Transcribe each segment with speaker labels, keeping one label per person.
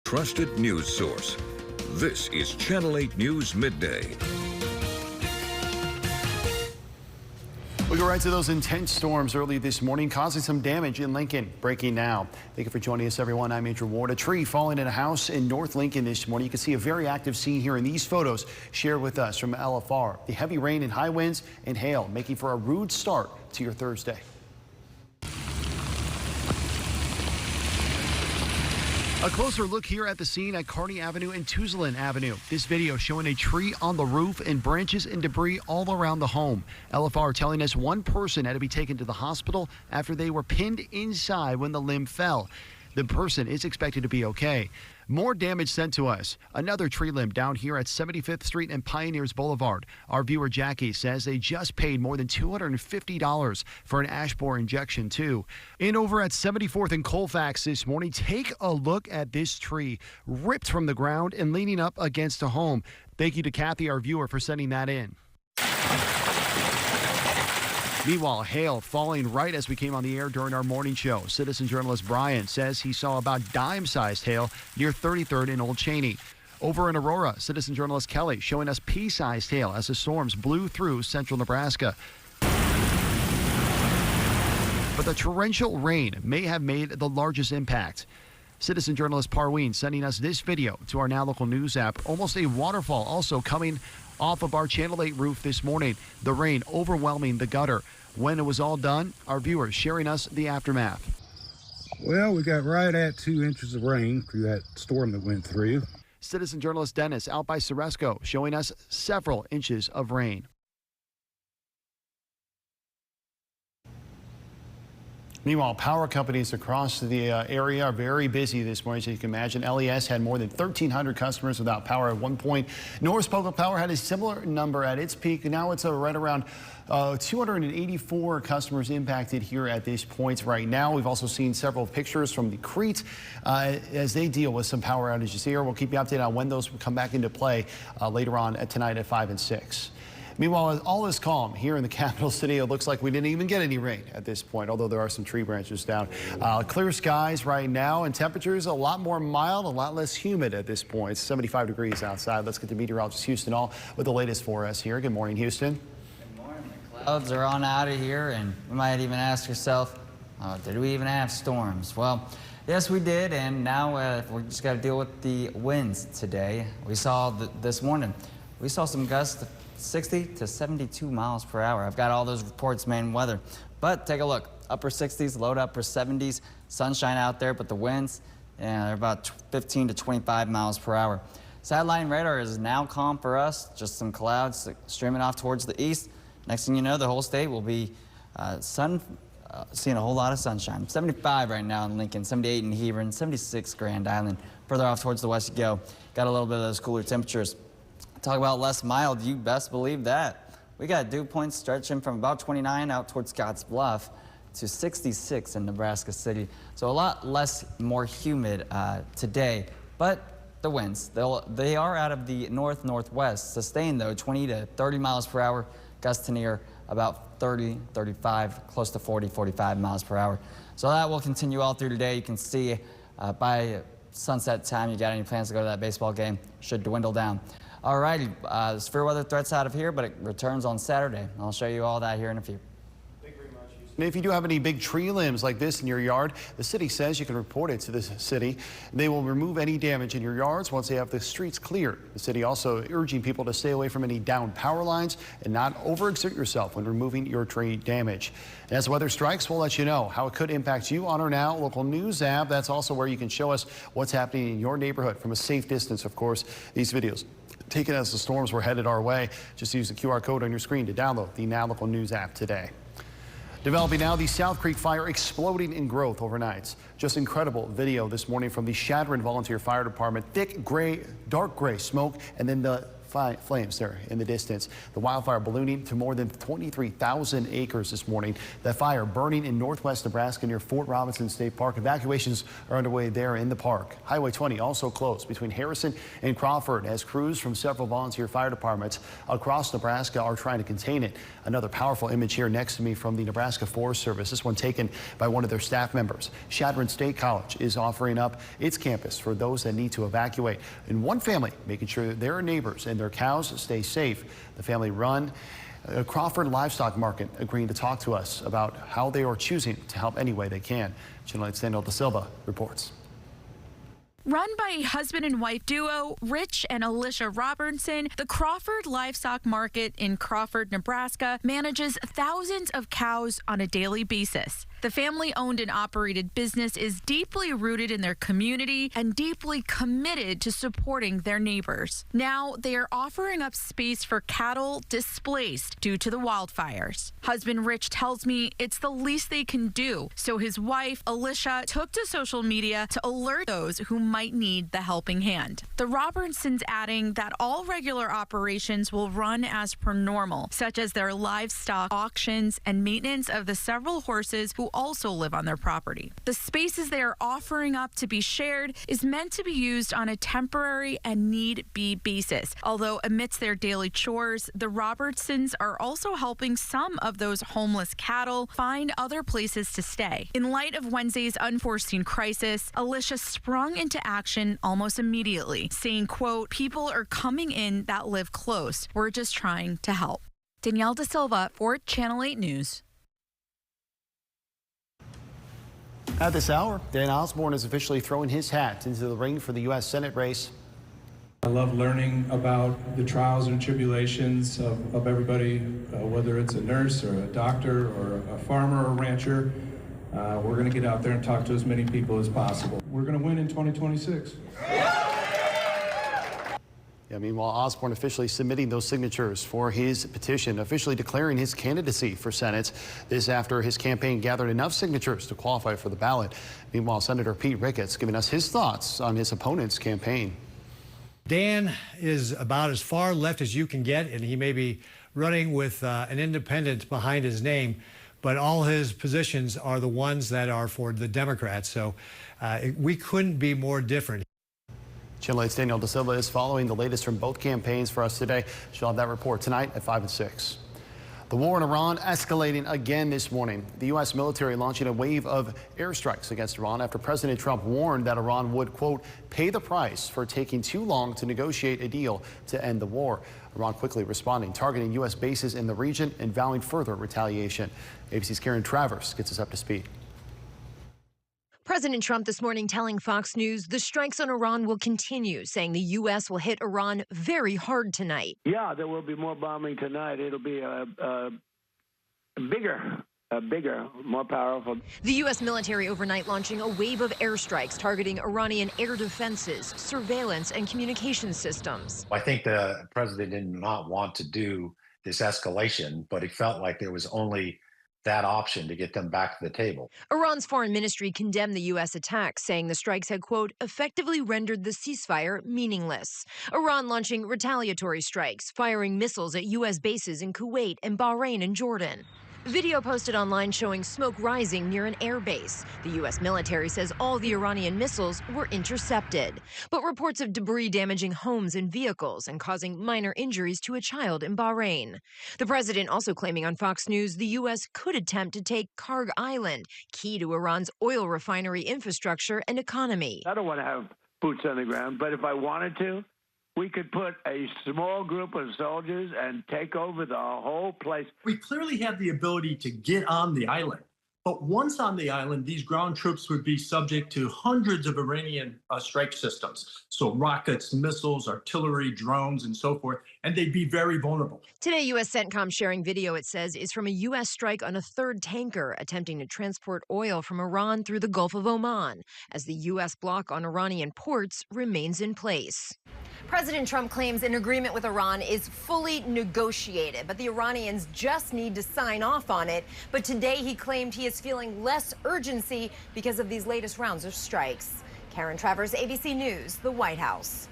Speaker 1: Trusted news source. This is Channel 8 News Midday.
Speaker 2: We go right to those intense storms early this morning, causing some damage in Lincoln. Breaking now. Thank you for joining us, everyone. I'm Andrew Ward. A tree falling in a house in North Lincoln this morning. You can see a very active scene here in these photos shared with us from LFR. The heavy rain and high winds and hail making for a rude start to your Thursday. A closer look here at the scene at Kearney Avenue and Tuzlin Avenue. This video showing a tree on the roof and branches and debris all around the home. LFR telling us one person had to be taken to the hospital after they were pinned inside when the limb fell. The person is expected to be okay. More damage sent to us. Another tree limb down here at 75th Street and Pioneers Boulevard. Our viewer Jackie says they just paid more than $250 for an ash borer injection too. And over at 74th and Colfax this morning, take a look at this tree ripped from the ground and leaning up against a home. Thank you to Kathy, our viewer, for sending that in. Meanwhile, hail falling right as we came on the air during our morning show. Citizen journalist Brian says he saw about dime-sized hail near 33rd and Old Cheney. Over in Aurora, citizen journalist Kelly showing us pea-sized hail as the storms blew through central Nebraska. But the torrential rain may have made the largest impact. Citizen journalist Parween sending us this video to our Now Local News app. Almost a waterfall also coming off of our Channel 8 roof this morning. The rain overwhelming the gutter. When it was all done, our viewers sharing us the aftermath.
Speaker 3: Well, we got right at 2 inches of rain through that storm that went through.
Speaker 2: Citizen journalist Dennis out by Ceresco showing us several inches of rain. Meanwhile, power companies across the area are very busy this morning, so you can imagine. LES had more than 1,300 customers without power at one point. Norris Public Power had a similar number at its peak. Now it's right around 284 customers impacted here at this point right now. We've also seen several pictures from the Crete as they deal with some power outages here. We'll keep you updated on when those will come back into play later on tonight at 5 and 6. Meanwhile, all is calm here in the capital city. It looks like we didn't even get any rain at this point, although there are some tree branches down. Clear skies right now, and temperatures a lot more mild, a lot less humid at this point. It's 75 degrees outside. Let's get to meteorologist Houston All with the latest for us here. Good morning, Houston.
Speaker 4: Good morning. The clouds are on out of here, and you might even ask yourself, did we even have storms? Well, yes, we did, and now we just got to deal with the winds today. We saw this morning, we saw some gusts 60 to 72 miles per hour. I've got all those reports, man, weather. But take a look. Upper 60s, low to upper 70s. Sunshine out there, but the winds, they're about 15 to 25 miles per hour. Satellite radar is now calm for us. Just some clouds streaming off towards the east. Next thing you know, the whole state will be seeing a whole lot of sunshine. 75 right now in Lincoln, 78 in Hebron, 76 Grand Island. Further off towards the west you go. Got a little bit of those cooler temperatures. Talk about less mild, you best believe that. We got dew points stretching from about 29 out towards Scotts Bluff to 66 in Nebraska City. So a lot less, more humid today. But the winds, they are out of the north-northwest. Sustained though, 20 to 30 miles per hour. Gusts to near about 30, 35, close to 40, 45 miles per hour. So that will continue all through today. You can see by sunset time, you got any plans to go to that baseball game, should dwindle down. All righty, severe weather threats out of here, but it returns on Saturday. I'll show you all that here in a few.
Speaker 2: Thank you very much, Houston. And if you do have any big tree limbs like this in your yard, the city says you can report it to the city. They will remove any damage in your yards once they have the streets cleared. The city also urging people to stay away from any downed power lines and not overexert yourself when removing your tree damage. And as weather strikes, we'll let you know how it could impact you on our Now Local News app. That's also where you can show us what's happening in your neighborhood from a safe distance, of course. These videos taken as the storms were headed our way. Just use the QR code on your screen to download the Now Local News app today. Developing now, the South Creek fire exploding in growth overnight. Just incredible video this morning from the Shadron Volunteer Fire Department. Thick gray, dark gray smoke, and then the flames there in the distance. The wildfire ballooning to more than 23,000 acres this morning. That fire burning in northwest Nebraska near Fort Robinson State Park. Evacuations are underway there in the park. Highway 20 also closed between Harrison and Crawford as crews from several volunteer fire departments across Nebraska are trying to contain it. Another powerful image here next to me from the Nebraska Forest Service. This one taken by one of their staff members. Chadron State College is offering up its campus for those that need to evacuate. And one family making sure that their neighbors and their cows stay safe. The family run Crawford Livestock Market agreeing to talk to us about how they are choosing to help any way they can. Channel 8's Daniel Da Silva reports.
Speaker 5: Run by a husband and wife duo, Rich and Alicia Robertson, the Crawford Livestock Market in Crawford, Nebraska, manages thousands of cows on a daily basis. The family-owned and operated business is deeply rooted in their community and deeply committed to supporting their neighbors. Now they are offering up space for cattle displaced due to the wildfires. Husband Rich tells me it's the least they can do, so his wife, Alicia, took to social media to alert those who might need the helping hand. The Robertsons adding that all regular operations will run as per normal, such as their livestock auctions and maintenance of the several horses who also live on their property. The spaces they are offering up to be shared is meant to be used on a temporary and need-be basis. Although amidst their daily chores, the Robertsons are also helping some of those homeless cattle find other places to stay. In light of Wednesday's unforeseen crisis, Alicia sprung into action almost immediately, saying, quote, "People are coming in that live close. We're just trying to help." Danielle Da Silva for Channel 8 News.
Speaker 2: At this hour, Dan Osborne is officially throwing his hat into the ring for the U.S. Senate race.
Speaker 6: I love learning about the trials and tribulations of everybody, whether it's a nurse or a doctor or a farmer or a rancher. We're going to get out there and talk to as many people as possible. We're going to win in 2026.
Speaker 2: Yeah, meanwhile, Osborne officially submitting those signatures for his petition, officially declaring his candidacy for Senate. This after his campaign gathered enough signatures to qualify for the ballot. Meanwhile, Senator Pete Ricketts giving us his thoughts on his opponent's campaign.
Speaker 7: Dan is about as far left as you can get, and he may be running with an independent behind his name, but all his positions are the ones that are for the Democrats. So we couldn't be more different.
Speaker 2: Channel 8's Daniel Da Silva is following the latest from both campaigns for us today. She'll have that report tonight at 5 and 6. The war in Iran escalating again this morning. The U.S. military launching a wave of airstrikes against Iran after President Trump warned that Iran would, quote, pay the price for taking too long to negotiate a deal to end the war. Iran quickly responding, targeting U.S. bases in the region and vowing further retaliation. ABC's Karen Travers gets us up to speed.
Speaker 8: President Trump this morning telling Fox News the strikes on Iran will continue, saying the U.S. will hit Iran very hard tonight.
Speaker 9: Yeah, there will be more bombing tonight. It'll be bigger, more powerful.
Speaker 8: The U.S. military overnight launching a wave of airstrikes targeting Iranian air defenses, surveillance, and communication systems.
Speaker 10: I think the president did not want to do this escalation, but he felt like there was only that option to get them back to the table.
Speaker 8: Iran's foreign ministry condemned the U.S. attacks, saying the strikes had, quote, effectively rendered the ceasefire meaningless. Iran launching retaliatory strikes, firing missiles at U.S. bases in Kuwait and Bahrain and Jordan. Video posted online showing smoke rising near an airbase. The U.S. military says all the Iranian missiles were intercepted. But reports of debris damaging homes and vehicles and causing minor injuries to a child in Bahrain. The president also claiming on Fox News the U.S. could attempt to take Karg Island, key to Iran's oil refinery infrastructure and economy.
Speaker 9: I don't want to have boots on the ground, but if I wanted to, we could put a small group of soldiers and take over the whole place.
Speaker 11: We clearly have the ability to get on the island. But once on the island, these ground troops would be subject to hundreds of Iranian strike systems. So rockets, missiles, artillery, drones, and so forth, and they'd be very vulnerable.
Speaker 8: Today, U.S. CENTCOM sharing video, it says, is from a U.S. strike on a third tanker attempting to transport oil from Iran through the Gulf of Oman, as the U.S. block on Iranian ports remains in place.
Speaker 12: President Trump claims an agreement with Iran is fully negotiated, but the Iranians just need to sign off on it. But today he claimed he is feeling less urgency because of these latest rounds of strikes. Karen Travers, ABC News, the White House.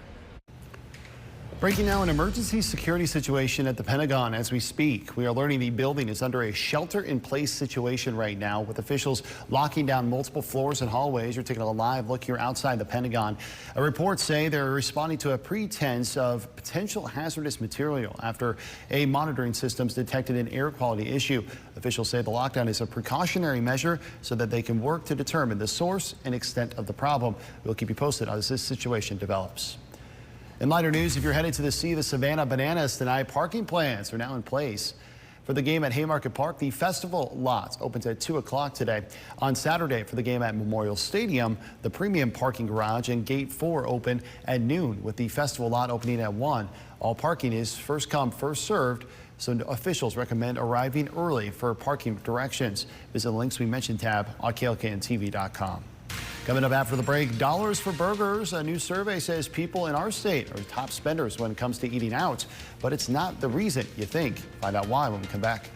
Speaker 2: Breaking now an emergency security situation at the Pentagon as we speak. We are learning the building is under a shelter-in-place situation right now, with officials locking down multiple floors and hallways. You're taking a live look here outside the Pentagon. Reports say they're responding to a pretense of potential hazardous material after a monitoring system detected an air quality issue. Officials say the lockdown is a precautionary measure so that they can work to determine the source and extent of the problem. We'll keep you posted as this situation develops. In lighter news, if you're headed to see the Savannah Bananas tonight, parking plans are now in place. For the game at Haymarket Park, the festival lot opens at 2 o'clock today. On Saturday, for the game at Memorial Stadium, the premium parking garage and gate 4 open at noon, with the festival lot opening at 1. All parking is first come, first served, so officials recommend arriving early for parking directions. Visit the links we mentioned tab on KLKNTV.com. Coming up after the break, dollars for burgers. A new survey says people in our state are top spenders when it comes to eating out, but it's not the reason you think. Find out why when we come back.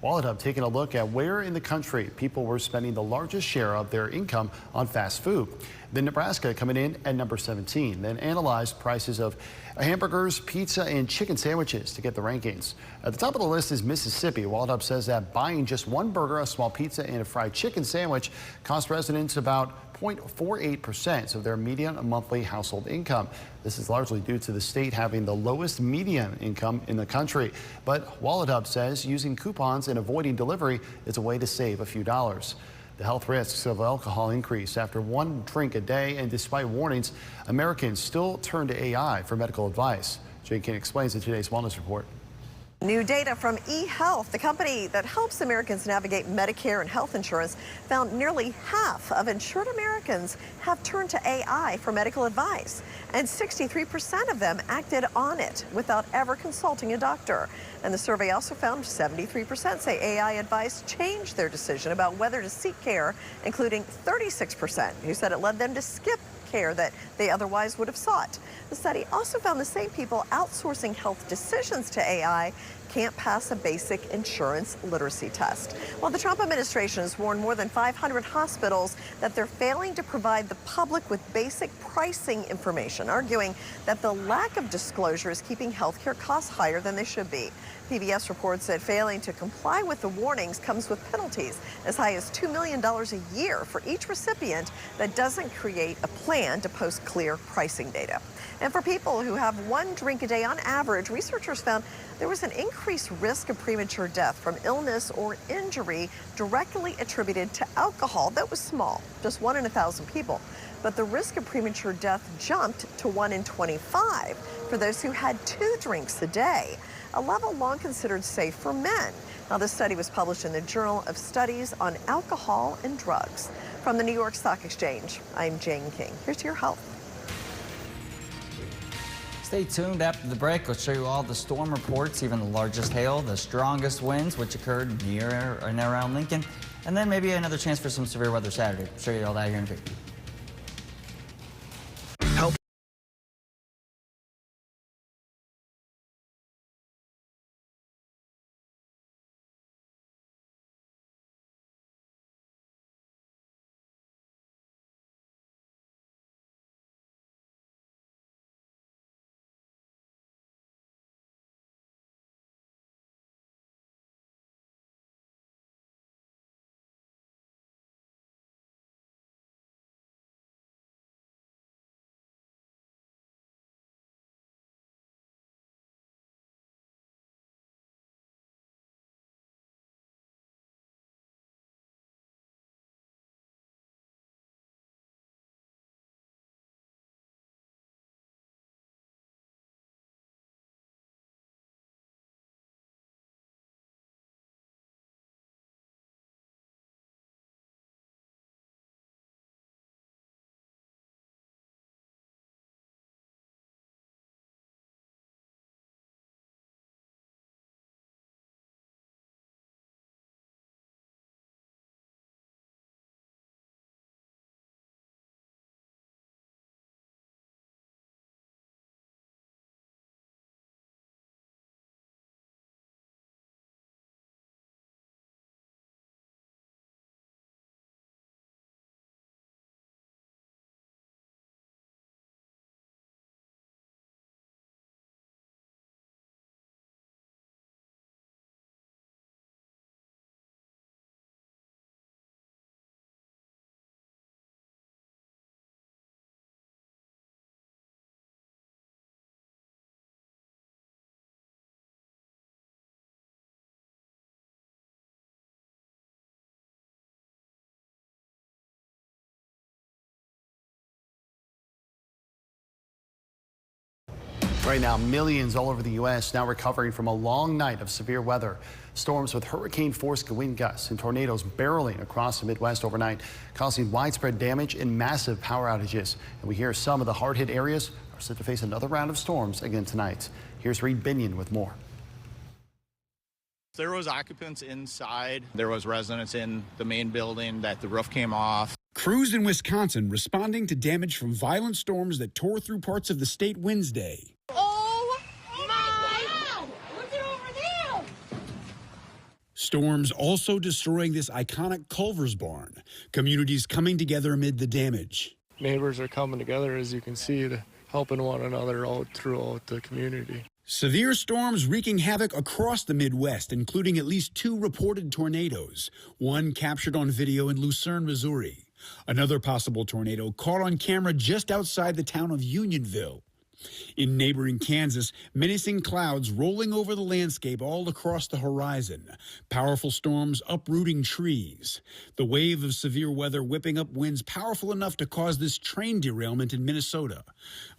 Speaker 2: Wallet Hub taking a look at where in the country people were spending the largest share of their income on fast food. Then Nebraska coming in at number 17. Then analyzed prices of hamburgers, pizza, and chicken sandwiches to get the rankings. At the top of the list is Mississippi. Wallet Hub says that buying just one burger, a small pizza, and a fried chicken sandwich cost residents about 0.48% of their median monthly household income. This is largely due to the state having the lowest median income in the country. But Wallet Hub says using coupons and avoiding delivery is a way to save a few dollars. The health risks of alcohol increase after one drink a day, and despite warnings, Americans still turn to AI for medical advice. Jane King explains in today's Wellness Report.
Speaker 13: New data from eHealth, the company that helps Americans navigate Medicare and health insurance, found nearly half of insured Americans have turned to AI for medical advice, and 63% of them acted on it without ever consulting a doctor. And the survey also found 73% say AI advice changed their decision about whether to seek care, including 36% who said it led them to skip care that they otherwise would have sought. The study also found the same people outsourcing health decisions to AI can't pass a basic insurance literacy test. Well, the Trump administration has warned more than 500 hospitals that they're failing to provide the public with basic pricing information, arguing that the lack of disclosure is keeping healthcare costs higher than they should be. PBS reports that failing to comply with the warnings comes with penalties as high as $2 million a year for each recipient that doesn't create a plan to post clear pricing data. And for people who have one drink a day on average, researchers found there was an increased risk of premature death from illness or injury directly attributed to alcohol. That was small, just 1 in 1,000 people. But the risk of premature death jumped to 1 in 25 for those who had 2 drinks a day, a level long considered safe for men. Now, this study was published in the Journal of Studies on Alcohol and Drugs. From the New York Stock Exchange, I'm Jane King. Here's to your health.
Speaker 4: Stay tuned after the break. We'll show you all the storm reports, even the largest hail, the strongest winds, which occurred near and around Lincoln, and then maybe another chance for some severe weather Saturday. I'll show you all that here in a bit.
Speaker 2: Right now, millions all over the U.S. now recovering from a long night of severe weather. Storms with hurricane-force wind gusts and tornadoes barreling across the Midwest overnight, causing widespread damage and massive power outages. And we hear some of the hard-hit areas are set to face another round of storms again tonight. Here's Reed Binion with more.
Speaker 14: There was occupants inside. There was residents in the main building that the roof came off.
Speaker 15: Crews in Wisconsin responding to damage from violent storms that tore through parts of the state Wednesday.
Speaker 16: Oh my God! What's it over there?
Speaker 15: Storms also destroying this iconic Culver's barn. Communities coming together amid the damage.
Speaker 17: Neighbors are coming together, as you can see, to helping one another out throughout the community.
Speaker 15: Severe storms wreaking havoc across the Midwest, including at least 2 reported tornadoes. One captured on video in Lucerne, Missouri. Another possible tornado caught on camera just outside the town of Unionville. In neighboring Kansas, menacing clouds rolling over the landscape all across the horizon. Powerful storms uprooting trees. The wave of severe weather whipping up winds powerful enough to cause this train derailment in Minnesota.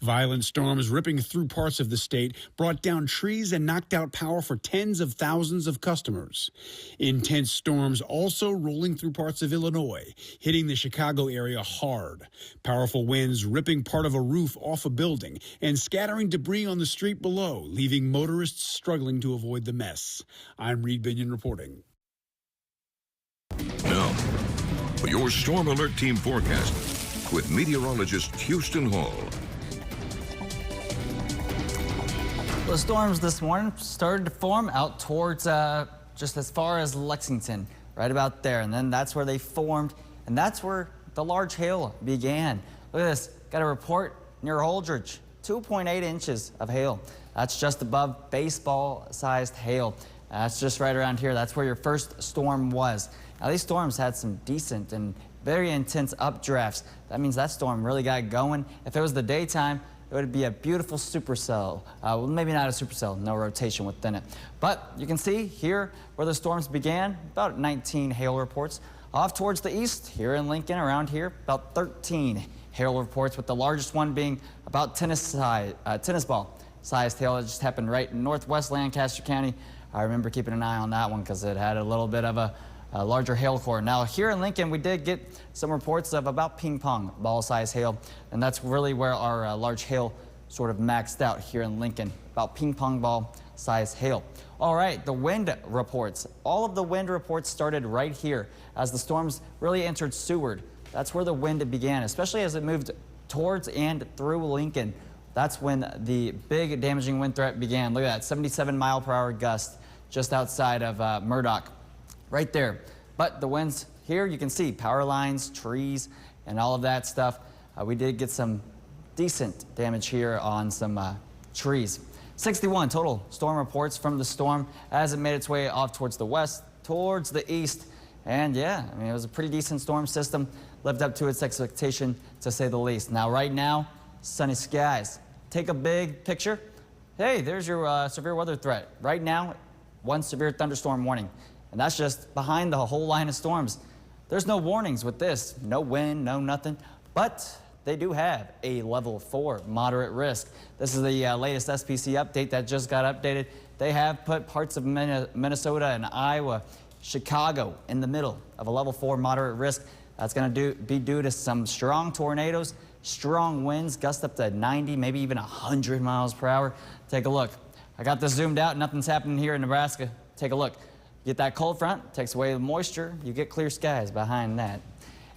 Speaker 15: Violent storms ripping through parts of the state brought down trees and knocked out power for tens of thousands of customers. Intense storms also rolling through parts of Illinois, hitting the Chicago area hard. Powerful winds ripping part of a roof off a building and scattering debris on the street below, leaving motorists struggling to avoid the mess. I'm Reed Binion reporting.
Speaker 1: Now, for your Storm Alert Team forecast with meteorologist Houston Hall.
Speaker 4: The storms this morning started to form out towards just as far as Lexington, right about there. And then that's where they formed, and that's where the large hail began. Look at this. Got a report near Holdridge. 2.8 inches of hail. That's just above baseball-sized hail. That's just right around here. That's where your first storm was. Now, these storms had some decent and very intense updrafts. That means that storm really got going. If it was the daytime, it would be a beautiful supercell. Well, maybe not a supercell, no rotation within it. But you can see here where the storms began, about 19 hail reports. Off towards the east, here in Lincoln, around here, about 13 hail reports, with the largest one being about tennis ball sized hail. It just happened right in northwest Lancaster County. I remember keeping an eye on that one because it had a little bit of a larger hail core. Now here in Lincoln, we did get some reports of about ping pong ball size hail, and that's really where our large hail sort of maxed out here in Lincoln, about ping pong ball size hail. All right, the wind reports. All of the wind reports started right here as the storms really entered Seward. That's where the wind began, especially as it moved towards and through Lincoln. That's when the big damaging wind threat began. Look at that, 77-mile-per-hour gust just outside of Murdoch, right there. But the winds here, you can see power lines, trees, and all of that stuff. We did get some decent damage here on some trees. 61 total storm reports from the storm as it made its way off towards the west, towards the east. And yeah, I mean, it was a pretty decent storm system, lived up to its expectation, to say the least. Now, right now, sunny skies. Take a big picture. Hey, there's your severe weather threat. Right now, one severe thunderstorm warning. And that's just behind the whole line of storms. There's no warnings with this. No wind, no nothing. But they do have a level 4 moderate risk. This is the latest SPC update that just got updated. They have put parts of Minnesota and Iowa, Chicago in the middle of a level 4 moderate risk. That's going to be due to some strong tornadoes, strong winds, gusts up to 90, maybe even 100 miles per hour. Take a look. I got this zoomed out. Nothing's happening here in Nebraska. Take a look. Get that cold front, takes away the moisture. You get clear skies behind that.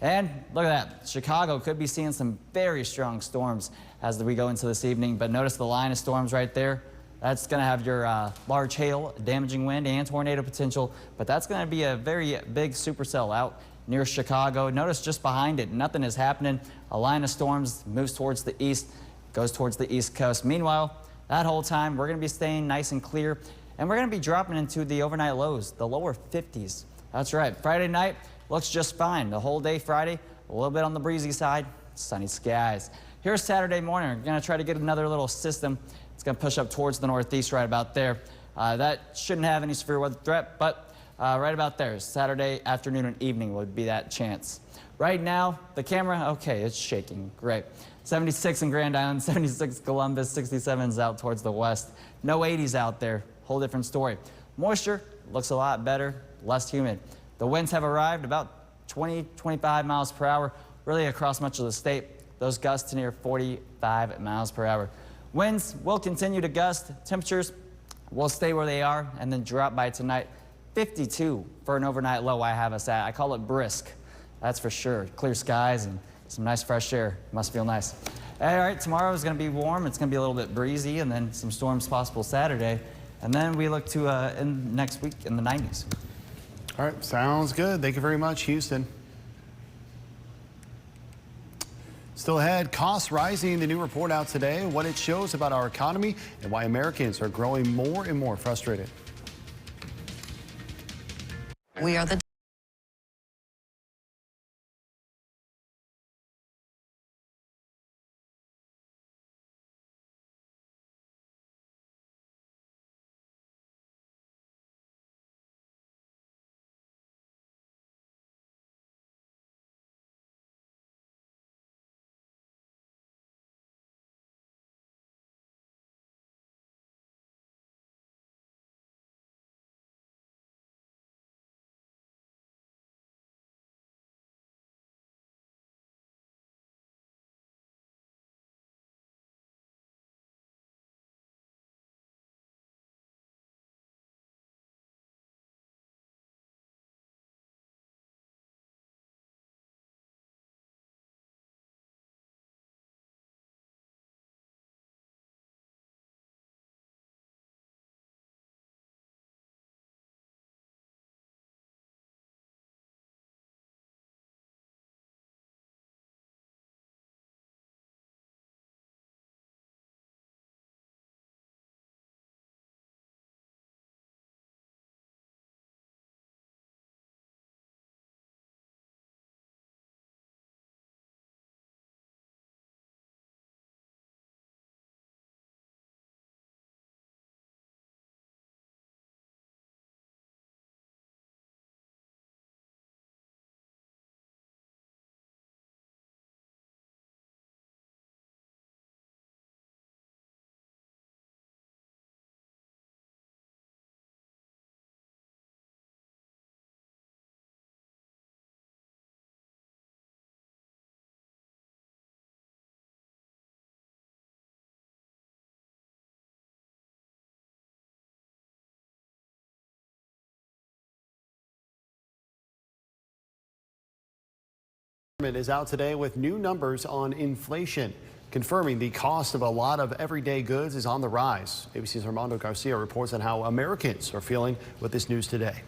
Speaker 4: And look at that. Chicago could be seeing some very strong storms as we go into this evening. But notice the line of storms right there. That's going to have your large hail, damaging wind, and tornado potential. But that's going to be a very big supercell out near Chicago. Notice just behind it, nothing is happening. A line of storms moves towards the east, goes towards the east coast. Meanwhile, that whole time, we're going to be staying nice and clear. And we're going to be dropping into the overnight lows, the lower 50s. That's right. Friday night looks just fine. The whole day Friday, a little bit on the breezy side, sunny skies. Here's Saturday morning. We're going to try to get another little system. It's going to push up towards the northeast right about there. That shouldn't have any severe weather threat, but right about there, Saturday afternoon and evening would be that chance. Right now, the camera, okay, it's shaking. Great. 76 in Grand Island, 76 Columbus, 67 is out towards the west. No 80s out there. Whole different story. Moisture looks a lot better, less humid. The winds have arrived about 20, 25 miles per hour, really across much of the state. Those gusts near 45 miles per hour. Winds will continue to gust. Temperatures will stay where they are and then drop by tonight. 52 for an overnight low I have us at. I call it brisk. That's for sure. Clear skies and some nice fresh air. Must feel nice. All right, tomorrow is going to be warm. It's going to be a little bit breezy and then some storms possible Saturday. And then we look to next week in the 90s.
Speaker 2: All right, sounds good. Thank you very much, Houston. Still ahead, costs rising. The new report out today, what it shows about our economy and why Americans are growing more and more frustrated.
Speaker 18: We are the
Speaker 2: Is out today with new numbers on inflation, confirming the cost of a lot of everyday goods is on the rise. ABC's Armando Garcia reports on how Americans are feeling with this news today.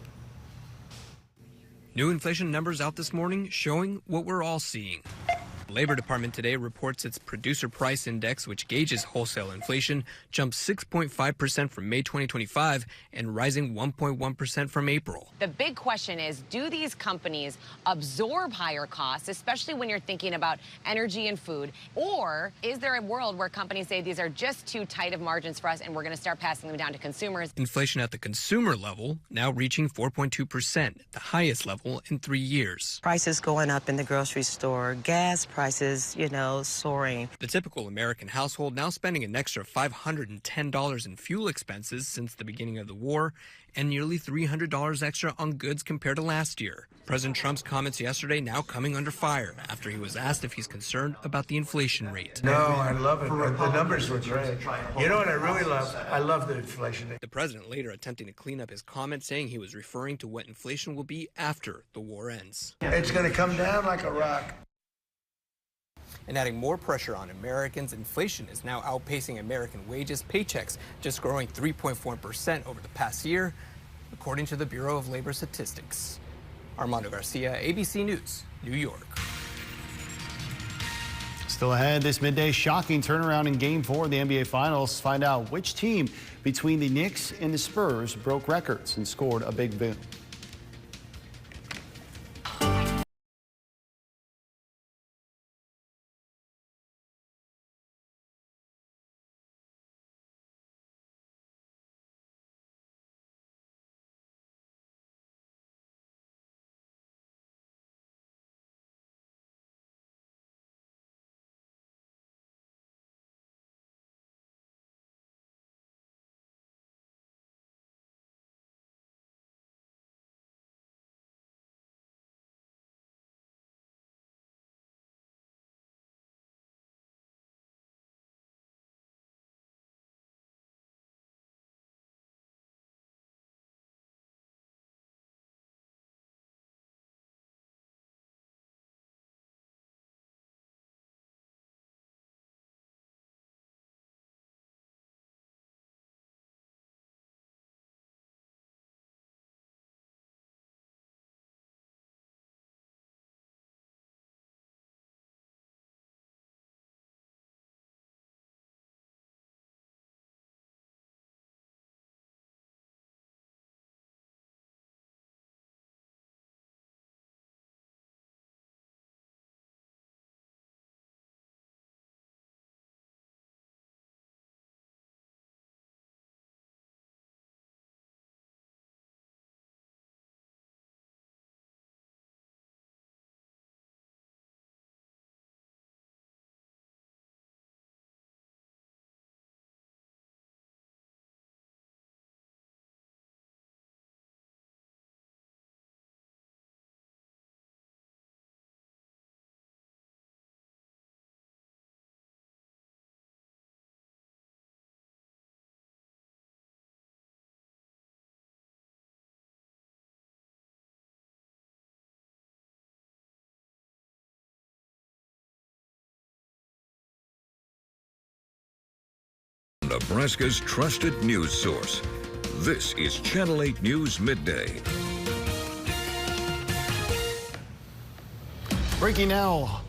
Speaker 18: New inflation numbers out this morning showing what we're all seeing. The Labor Department today reports its producer price index, which gauges wholesale inflation, jumped 6.5% from May 2025 and rising 1.1% from April.
Speaker 19: The big question is, do these companies absorb higher costs, especially when you're thinking about energy and food? Or is there a world where companies say these are just too tight of margins for us and we're going to start passing them down to consumers?
Speaker 18: Inflation at the consumer level now reaching 4.2%, the highest level in 3 years.
Speaker 20: Prices going up in the grocery store, gas prices, soaring.
Speaker 18: The typical American household now spending an extra $510 in fuel expenses since the beginning of the war, and nearly $300 extra on goods compared to last year. President Trump's comments yesterday now coming under fire after he was asked if he's concerned about the inflation rate.
Speaker 21: No, I love it. The numbers were great. You know what I really love? I love the inflation rate.
Speaker 18: The president later attempting to clean up his comment, saying he was referring to what inflation will be after the war ends.
Speaker 21: It's going to come down like a rock.
Speaker 18: And adding more pressure on Americans, inflation is now outpacing American wages, paychecks just growing 3.4% over the past year, according to the Bureau of Labor Statistics. Armando Garcia, ABC News, New York.
Speaker 2: Still ahead this midday, shocking turnaround in Game 4 of the NBA Finals. Find out which team between the Knicks and the Spurs broke records and scored a big boom.
Speaker 1: Nebraska's trusted news source. This is Channel 8 News Midday.
Speaker 2: Breaking now.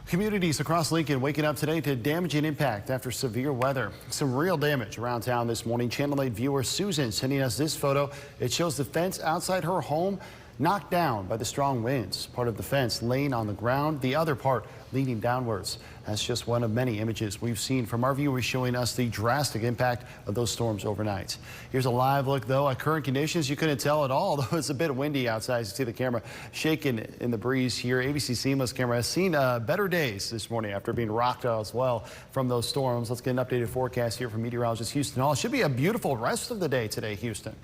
Speaker 2: Communities across Lincoln waking up today to damaging impact after severe weather. Some real damage around town this morning. Channel 8 viewer Susan sending us this photo. It shows the fence outside her home knocked down by the strong winds. Part of the fence laying on the ground, the other part leaning downwards. That's just one of many images we've seen from our viewers showing us the drastic impact of those storms overnight. Here's a live look, though, at current conditions. You couldn't tell at all, though it's a bit windy outside. You see the camera shaking in the breeze here. ABC Seamless camera has seen better days this morning after being rocked as well from those storms. Let's get an updated forecast here from meteorologist Houston Hall. It should be a beautiful rest of the day today, Houston.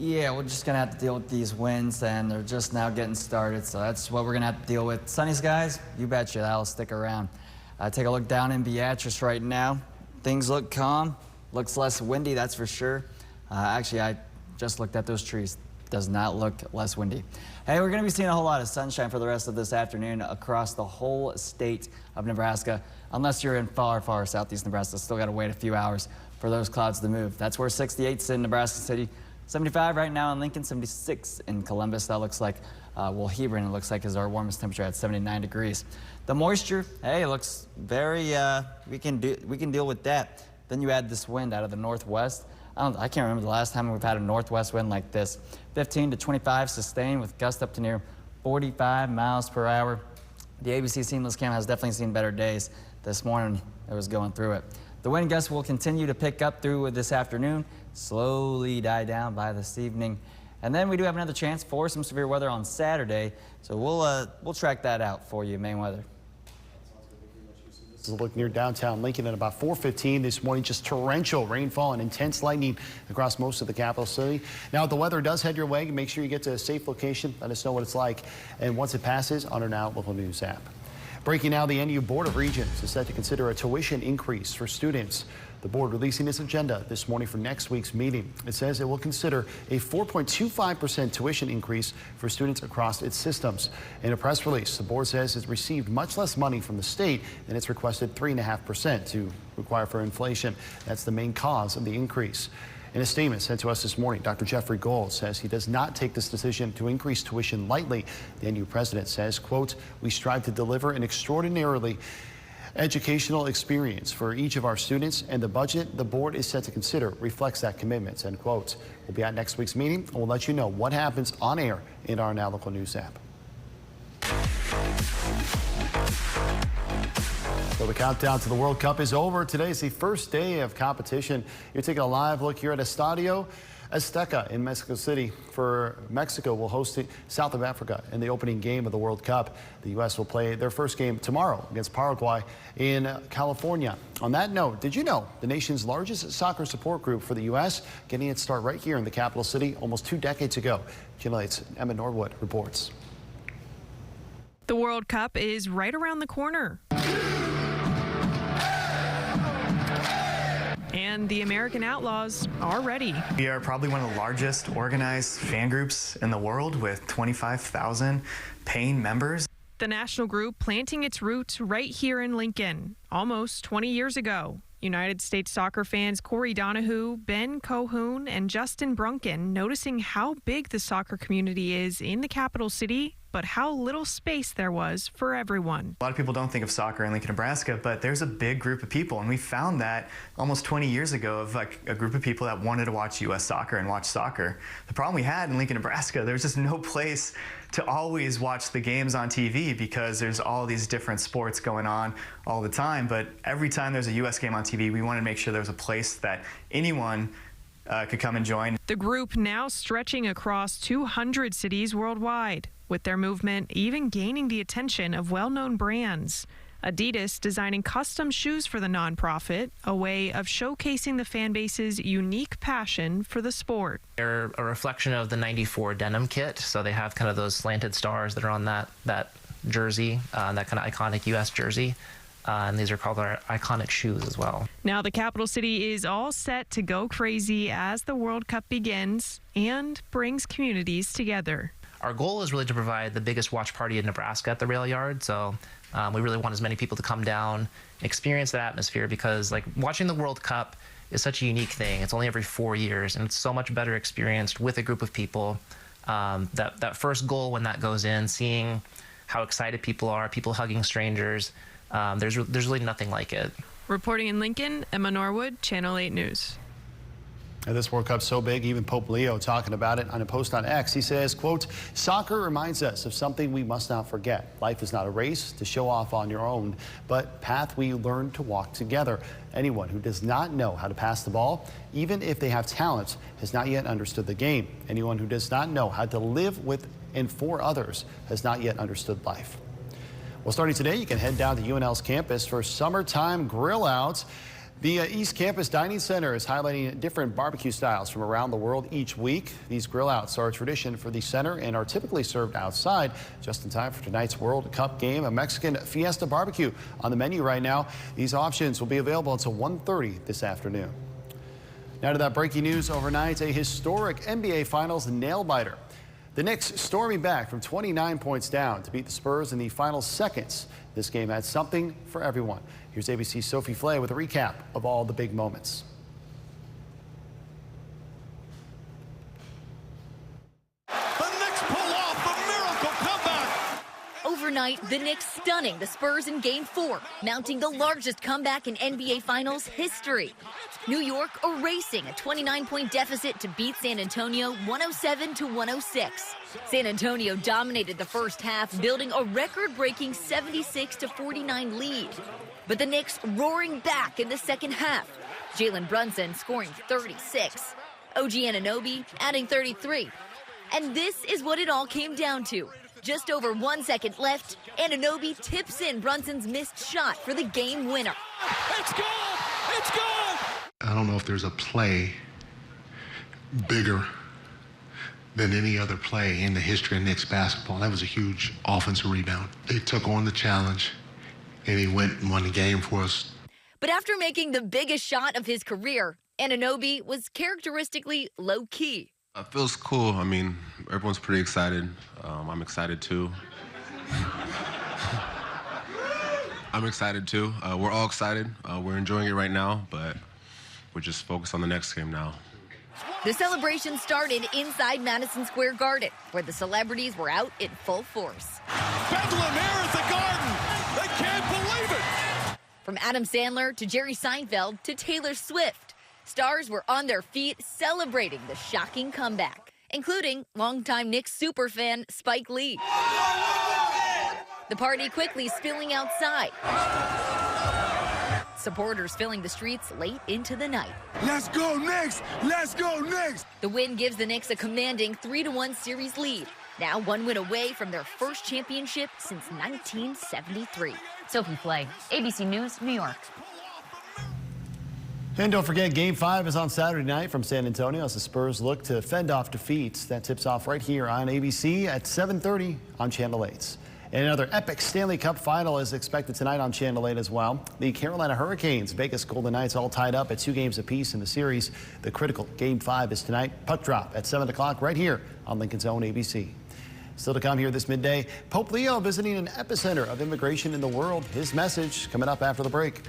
Speaker 4: Yeah, we're just going to have to deal with these winds, and they're just now getting started, so that's what we're going to have to deal with. Sunny skies, you betcha, that'll stick around. Take a look down in Beatrice right now. Things look calm, looks less windy, that's for sure. Actually, I just looked at those trees. does not look less windy. Hey, we're going to be seeing a whole lot of sunshine for the rest of this afternoon across the whole state of Nebraska. Unless you're in far, far southeast Nebraska, still got to wait a few hours for those clouds to move. That's where 68's in Nebraska City, 75 right now in Lincoln, 76 in Columbus. That looks like, Hebron, it looks like, is our warmest temperature at 79 degrees. The moisture, hey, looks very, we can deal with that. Then you add this wind out of the northwest. I can't remember the last time we've had a northwest wind like this. 15 to 25 sustained with gusts up to near 45 miles per hour. The ABC Seamless Cam has definitely seen better days. This morning it was going through it. The wind gusts will continue to pick up through this afternoon, slowly die down by this evening. And then we do have another chance for some severe weather on Saturday. So we'll track that out for you, Maine Weather.
Speaker 2: This is a look near downtown Lincoln at about 4:15 this morning. Just torrential rainfall and intense lightning across most of the capital city. Now, if the weather does head your way, make sure you get to a safe location. Let us know what it's like. And once it passes, on our Now Local News app. Breaking now, the NU Board of Regents is set to consider a tuition increase for students. The board releasing its agenda this morning for next week's meeting. It says it will consider a 4.25% tuition increase for students across its systems. In a press release, the board says it's received much less money from the state than its requested 3.5% to require for inflation. That's the main cause of the increase. In a statement sent to us this morning, Dr. Jeffrey Gold says he does not take this decision to increase tuition lightly. The NU president says, quote, "We strive to deliver an extraordinarily educational experience for each of our students, and the budget the board is set to consider reflects that commitment," end quote. We'll be at next week's meeting, and we'll let you know what happens on air in our Now Local News app. So the countdown to the World Cup is over. Today is the first day of competition. You're taking a live look here at Estadio Azteca in Mexico City. For Mexico will host South of Africa in the opening game of the World Cup. The U.S. will play their first game tomorrow against Paraguay in California. On that note, did you know the nation's largest soccer support group for the U.S. getting its start right here in the capital city almost 2 decades ago? Channel 8's Emma Norwood reports.
Speaker 3: The World Cup is right around the corner. And the American Outlaws are ready.
Speaker 22: We are probably one of the largest organized fan groups in the world with 25,000 paying members.
Speaker 3: The national group planting its roots right here in Lincoln almost 20 years ago. United States soccer fans Corey Donahue, Ben Cohoon, and Justin Brunken noticing how big the soccer community is in the capital city, but how little space there was for everyone.
Speaker 22: A lot of people don't think of soccer in Lincoln, Nebraska, but there's a big group of people, and we found that almost 20 years ago of like a group of people that wanted to watch U.S. soccer and watch soccer. The problem we had in Lincoln, Nebraska, there was just no place to always watch the games on TV because there's all these different sports going on all the time. But every time there's a U.S. game on TV, we wanted to make sure there was a place that anyone could come and join.
Speaker 3: The group now stretching across 200 cities worldwide, with their movement even gaining the attention of well-known brands. Adidas designing custom shoes for the nonprofit, a way of showcasing the fan base's unique passion for the sport.
Speaker 23: They're a reflection of the '94 denim kit, so they have kind of those slanted stars that are on that jersey, that kind of iconic U.S. jersey. And these are called our iconic shoes as well.
Speaker 3: Now the capital city is all set to go crazy as the World Cup begins and brings communities together.
Speaker 23: Our goal is really to provide the biggest watch party in Nebraska at the rail yard. So we really want as many people to come down, experience that atmosphere, because like watching the World Cup is such a unique thing. It's only every 4 years, and it's so much better experienced with a group of people. That first goal when that goes in, seeing how excited people are, people hugging strangers, there's really nothing like it.
Speaker 3: Reporting in Lincoln, Emma Norwood, Channel 8 News.
Speaker 2: And this World Cup's so big, even Pope Leo talking about it on a post on X. He says, quote, "Soccer reminds us of something we must not forget. Life is not a race to show off on your own, but path we learn to walk together. Anyone who does not know how to pass the ball, even if they have talent, has not yet understood the game. Anyone who does not know how to live with and for others has not yet understood life." Well, starting today, you can head down to UNL's campus for summertime grill outs. The East Campus Dining Center is highlighting different barbecue styles from around the world each week. These grill outs are a tradition for the center and are typically served outside just in time for tonight's World Cup game. A Mexican Fiesta barbecue on the menu right now. These options will be available until 1:30 this afternoon. Now to that breaking news overnight, a historic NBA Finals nail-biter. The Knicks storming back from 29 points down to beat the Spurs in the final seconds. This game had something for everyone. Here's ABC's Sophie Flay with a recap of all the big moments.
Speaker 5: Overnight, the Knicks stunning the Spurs in Game 4, mounting the largest comeback in NBA Finals history. New York erasing a 29-point deficit to beat San Antonio 107-106. San Antonio dominated the first half, building a record-breaking 76-49 lead. But the Knicks roaring back in the second half. Jalen Brunson scoring 36. OG Anunoby adding 33. And this is what it all came down to. Just over 1 second left, Anunoby tips in Brunson's missed shot for the game winner.
Speaker 6: It's good! It's good! I don't know if there's a play bigger than any other play in the history of Knicks basketball. That was a huge offensive rebound. They took on the challenge, and he went and won the game for us.
Speaker 5: But after making the biggest shot of his career, Anunoby was characteristically low-key.
Speaker 7: It feels cool. I mean, everyone's pretty excited. I'm excited too. I'm excited too. We're all excited. We're enjoying it right now, but we're just focused on the next game now.
Speaker 5: The celebration started inside Madison Square Garden, where the celebrities were out in full force.
Speaker 6: Bedlam here at the Garden. They can't believe it.
Speaker 5: From Adam Sandler to Jerry Seinfeld to Taylor Swift, stars were on their feet celebrating the shocking comeback, including longtime Knicks superfan Spike Lee. The party quickly spilling outside. Supporters filling the streets late into the night.
Speaker 6: Let's go Knicks! Let's go Knicks!
Speaker 5: The win gives the Knicks a commanding 3-1 series lead. Now 1 win away from their first championship since 1973.
Speaker 24: Sophie Flay, ABC News, New York.
Speaker 2: And don't forget, Game 5 is on Saturday night from San Antonio as the Spurs look to fend off defeats. That tips off right here on ABC at 7:30 on Channel 8. And another epic Stanley Cup final is expected tonight on Channel 8 as well. The Carolina Hurricanes, Vegas Golden Knights all tied up at 2 games apiece in the series. The critical Game 5 is tonight. Puck drop at 7 o'clock right here on Lincoln's own ABC. Still to come here this midday, Pope Leo visiting an epicenter of immigration in the world. His message coming up after the break.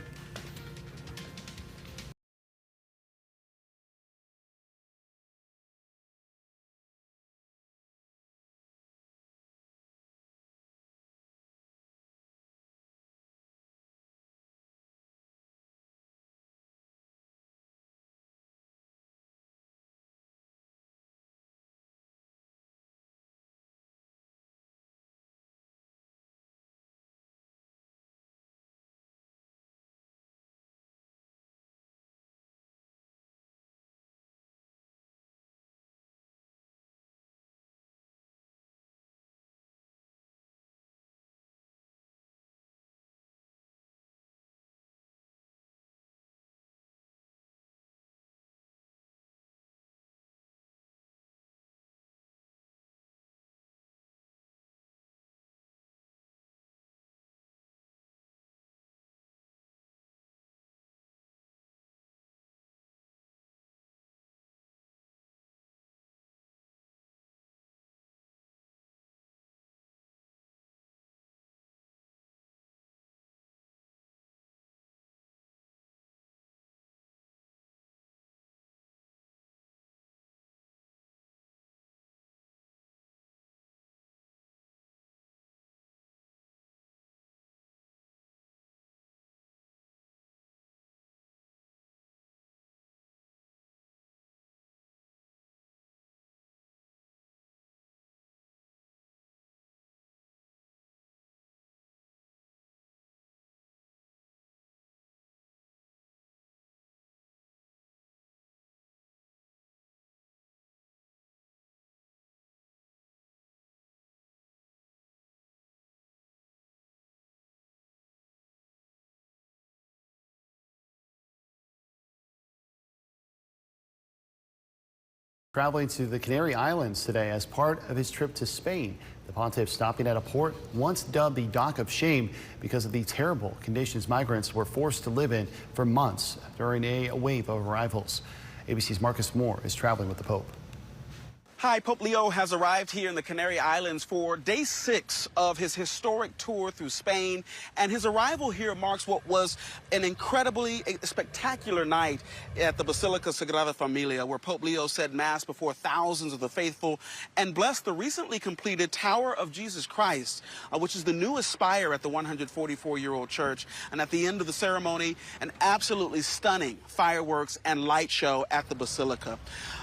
Speaker 2: Traveling to the Canary Islands today as part of his trip to Spain. The pontiff stopping at a port once dubbed the Dock of Shame because of the terrible conditions migrants were forced to live in for months during a wave of arrivals. ABC's Marcus Moore is traveling with the Pope.
Speaker 8: Hi, Pope Leo has arrived here in the Canary Islands for day 6 of his historic tour through Spain, and his arrival here marks what was an incredibly spectacular night at the Basilica Sagrada Familia, where Pope Leo said Mass before thousands of the faithful and blessed the recently completed Tower of Jesus Christ, which is the newest spire at the 144-year-old church. And at the end of the ceremony, an absolutely stunning fireworks and light show at the Basilica.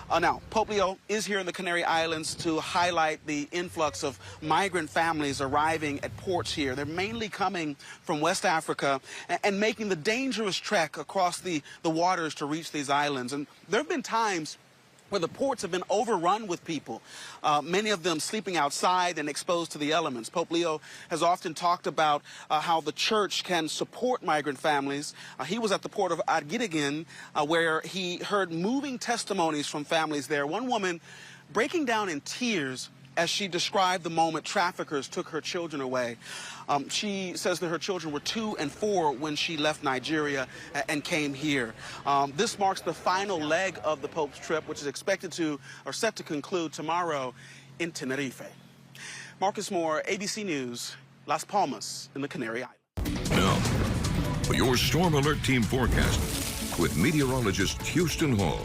Speaker 8: Now, Pope Leo is here in the Canary Islands to highlight the influx of migrant families arriving at ports here. They're mainly coming from West Africa and making the dangerous trek across the waters to reach these islands. And there have been times where the ports have been overrun with people, many of them sleeping outside and exposed to the elements. Pope Leo has often talked about how the church can support migrant families. He was at the port of Arguineguín, where he heard moving testimonies from families there. One woman breaking down in tears as she described the moment traffickers took her children away. She says that her children were 2 and 4 when she left Nigeria and came here. This marks the final leg of the Pope's trip, which is expected to, or set to conclude tomorrow in Tenerife. Marcus Moore, ABC News, Las Palmas in the Canary Islands.
Speaker 1: Now, for your Storm Alert Team forecast with meteorologist Houston Hall.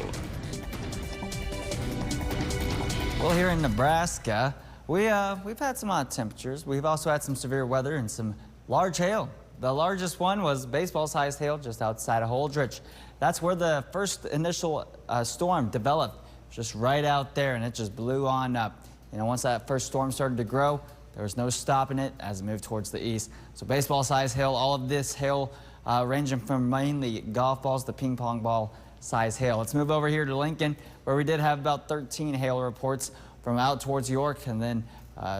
Speaker 4: Well, here in Nebraska, we've had some odd temperatures. We've also had some severe weather and some large hail. The largest one was baseball-sized hail just outside of Holdrege. That's where the first initial storm developed, just right out there, and it just blew on up. You know, once that first storm started to grow, there was no stopping it as it moved towards the east. So baseball-sized hail, all of this hail ranging from mainly golf balls to ping pong ball size hail. Let's move over here to Lincoln, where we did have about 13 hail reports from out towards York and then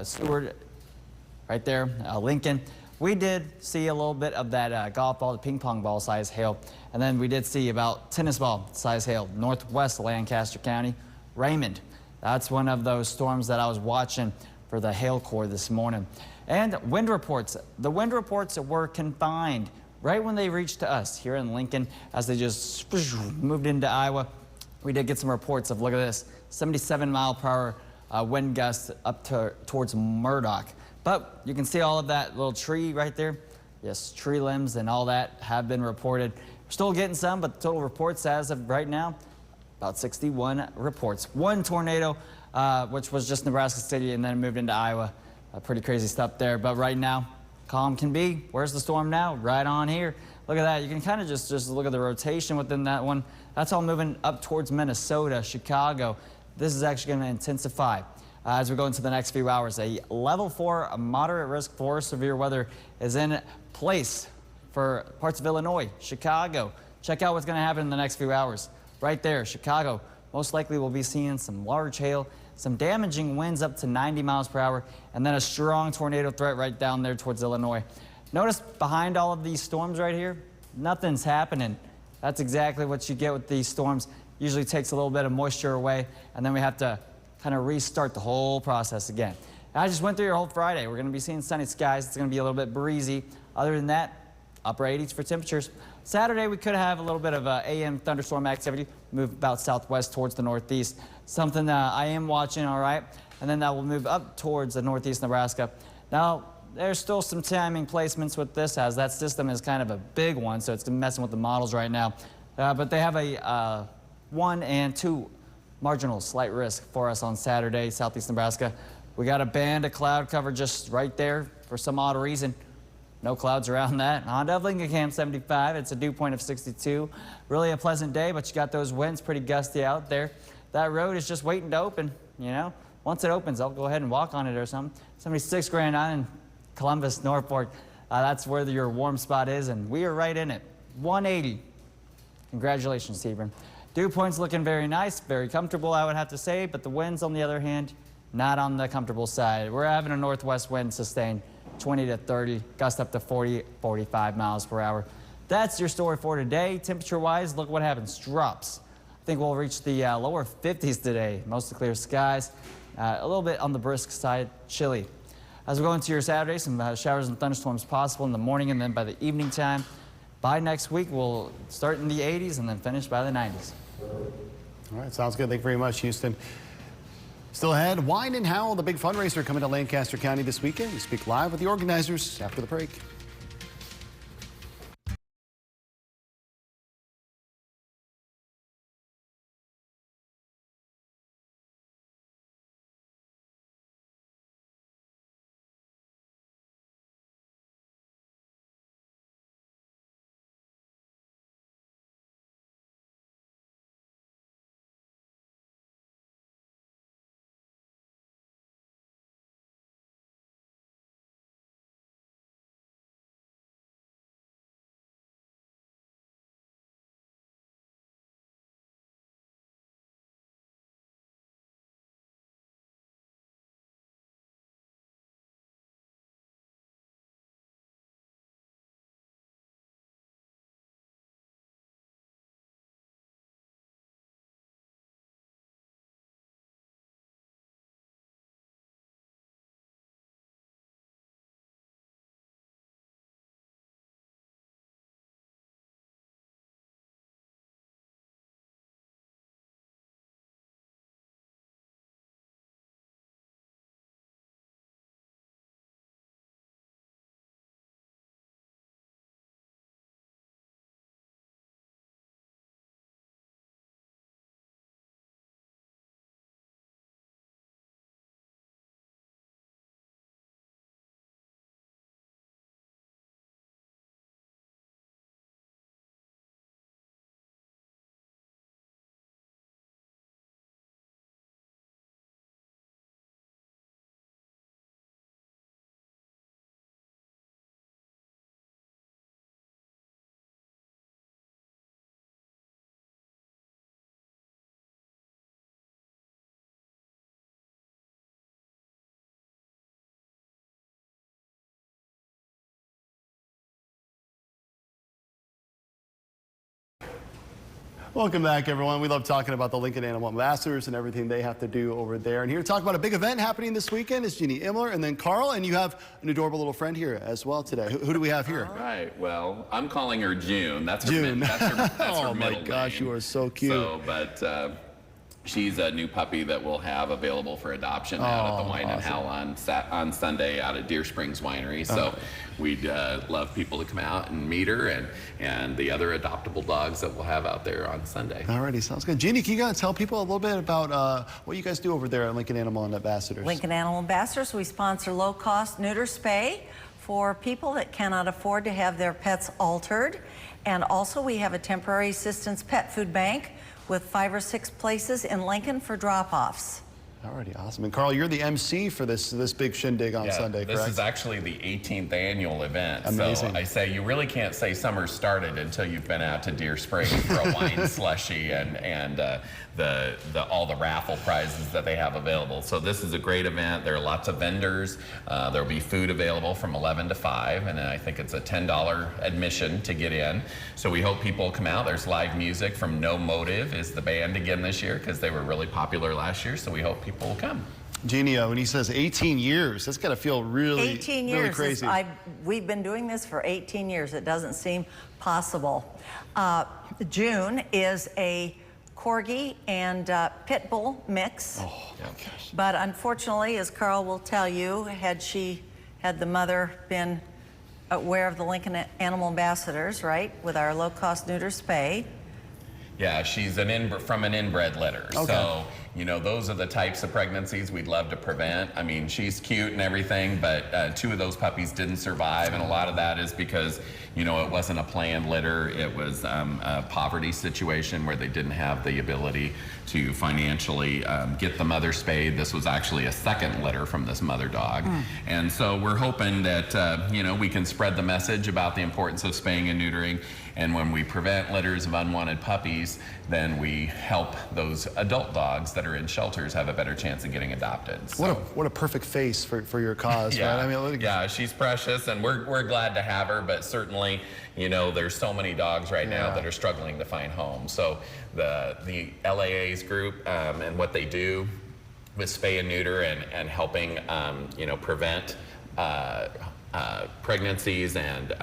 Speaker 4: Seward right there, Lincoln. We did see a little bit of that golf ball to ping pong ball size hail, and then we did see about tennis ball size hail northwest Lancaster County, Raymond. That's one of those storms that I was watching for the hail core this morning. And wind reports. The wind reports were confined right when they reached to us here in Lincoln as they just moved into Iowa. We did get some reports of, look at this, 77-mile-per-hour wind gusts up towards Murdoch. But you can see all of that little tree right there. Yes, tree limbs and all that have been reported. We're still getting some, but the total reports as of right now, about 61 reports. One tornado, which was just Nebraska City and then moved into Iowa. Pretty crazy stuff there, but right now, calm can be. Where's the storm now? Right on here. Look at that. You can kind of just look at the rotation within that one. That's all moving up towards Minnesota, Chicago. This is actually going to intensify as we go into the next few hours. A level 4, a moderate risk for severe weather is in place for parts of Illinois, Chicago. Check out what's going to happen in the next few hours. Right there, Chicago. Most likely we'll be seeing some large hail, some damaging winds up to 90 miles per hour, and then a strong tornado threat right down there towards Illinois. Notice behind all of these storms right here, nothing's happening. That's exactly what you get with these storms. Usually takes a little bit of moisture away, and then we have to kind of restart the whole process again. I just went through your whole Friday. We're going to be seeing sunny skies. It's going to be a little bit breezy. Other than that, upper 80s for temperatures. Saturday, we could have a little bit of AM thunderstorm activity, move about southwest towards the northeast. Something I am watching, all right, and then that will move up towards the northeast Nebraska. Now, there's still some timing placements with this, as that system is kind of a big one, so it's messing with the models right now. But they have a 1 and 2 marginal slight risk for us on Saturday, southeast Nebraska. We got a band of cloud cover just right there for some odd reason. No clouds around that. On Lincoln 75, it's a dew point of 62. Really a pleasant day, but you got those winds pretty gusty out there. That road is just waiting to open, you know. Once it opens, I'll go ahead and walk on it or something. 76 Grand Island, Columbus, Norfolk. That's where your warm spot is, and we are right in it. 180. Congratulations, Hebron. Dew point's looking very nice, very comfortable, I would have to say, but the winds, on the other hand, not on the comfortable side. We're having a northwest wind sustained, 20 to 30, gust up to 40, 45 miles per hour. That's your story for today. Temperature-wise, look what happens. Drops. I think we'll reach the lower 50s today. Mostly clear skies. A little bit on the brisk side, chilly. As we go into your Saturday, some showers and thunderstorms possible in the morning and then by the evening time. By next week, we'll start in the 80s and then finish by the 90s.
Speaker 2: All right, sounds good. Thank you very much, Houston. Still ahead, Wine and Howl, the big fundraiser coming to Lancaster County this weekend. We speak live with the organizers after the break. Welcome back, everyone. We love talking about the Lincoln Animal Ambassadors and everything they have to do over there. And here to talk about a big event happening this weekend is Jeannie Imler and then Carl. And you have an adorable little friend here as well today. Who do we have here?
Speaker 9: All right. Well, I'm calling her June. That's her,
Speaker 2: June.
Speaker 9: That's her
Speaker 2: Oh,
Speaker 9: middle
Speaker 2: my gosh,
Speaker 9: name.
Speaker 2: you are so cute.
Speaker 9: So, but she's a new puppy that we'll have available for adoption out at the Wine and Howl on Sunday out at Deer Springs Winery. So we'd love people to come out and meet her and the other adoptable dogs that we'll have out there on Sunday.
Speaker 2: Alrighty, sounds good. Jeannie, can you tell people a little bit about what you guys do over there at Lincoln Animal Ambassadors?
Speaker 10: Lincoln Animal Ambassadors, we sponsor low-cost neuter spay for people that cannot afford to have their pets altered. And also we have a temporary assistance pet food bank with 5 or 6 places in Lincoln for drop-offs.
Speaker 2: Alrighty, awesome. And Carl, you're the MC for this big shindig on Sunday, correct?
Speaker 9: This is actually the 18th annual event.
Speaker 2: Amazing.
Speaker 9: So I say you really can't say summer started until you've been out to Deer Springs for a wine slushy and all the raffle prizes that they have available. So this is a great event. There are lots of vendors. There'll be food available from 11 to 5, and I think it's a $10 admission to get in. So we hope people come out. There's live music from No Motive is the band again this year because they were really popular last year. So we hope people will come.
Speaker 2: Jeannie, when he says 18 years, that's got to feel really,
Speaker 10: 18 years.
Speaker 2: really crazy.
Speaker 10: We've been doing this for 18 years. It doesn't seem possible. June is a Corgi and Pit Bull mix.
Speaker 2: Oh, my gosh.
Speaker 10: But unfortunately, as Carl will tell you, had the mother been aware of the Lincoln Animal Ambassadors, right, with our low-cost neuter spay.
Speaker 9: Yeah, she's from an inbred litter.
Speaker 2: Okay.
Speaker 9: So, you know, those are the types of pregnancies we'd love to prevent. I mean, she's cute and everything, but 2 of those puppies didn't survive, and a lot of that is because, you know, it wasn't a planned litter. It was a poverty situation where they didn't have the ability to financially get the mother spayed. This was actually a second litter from this mother dog. And so we're hoping that, you know, we can spread the message about the importance of spaying and neutering. And when we prevent litters of unwanted puppies, then we help those adult dogs that are in shelters have a better chance of getting adopted. So,
Speaker 2: what a perfect face for your cause,
Speaker 9: yeah,
Speaker 2: right? I mean,
Speaker 9: yeah, she's precious, and we're glad to have her. But certainly, you know, there's so many dogs right now that are struggling to find homes. So the LAA's group and what they do with spay and neuter and helping, you know, prevent pregnancies and